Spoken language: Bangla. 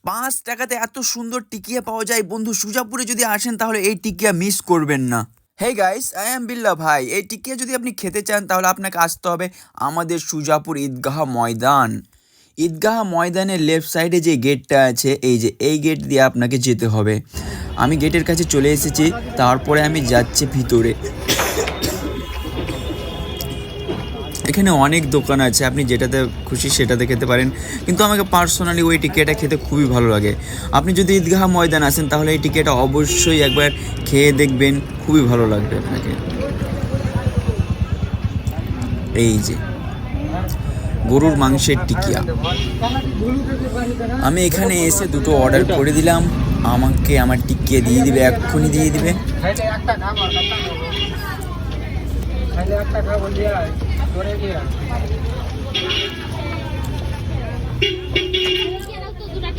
5 টাকাতে এত সুন্দর টিকিয়া পাওয়া যায় বন্ধু। সুজাপুরে যদি আসেন তাহলে এই টিকিয়া মিস করবেন না। হেই গাইস, আই এম বিল্লা ভাই। এই টিকিয়া যদি আপনি খেতে চান তাহলে আপনাকে আসতে হবে আমাদের সুজাপুর ঈদগাহ ময়দান। ঈদগাহ ময়দানের লেফট সাইডে যে গেটটা আছে, এই গেট দিয়ে আপনাকে যেতে হবে। আমি গেটের কাছে চলে এসেছি, তারপরে আমি যাচ্ছি ভিতরে। এখানে অনেক দোকান আছে, আপনি যেটাতে খুশি সেটাতে খেতে পারেন, কিন্তু আমাকে পার্সোনালি ওই টিকিয়াটা খেতে খুবই ভালো লাগে। আপনি যদি ঈদগাহ ময়দান আসেন তাহলে এই টিকিয়াটা অবশ্যই একবার খেয়ে দেখবেন, খুবই ভালো লাগবে আপনাকে। এই যে গরুর মাংসের টিকিয়া, আমি এখানে এসে দুটো অর্ডার করে দিলাম। আমাকে আমার টিকিয়া দিয়ে দিবে, এক্ষুনি দিয়ে দিবে।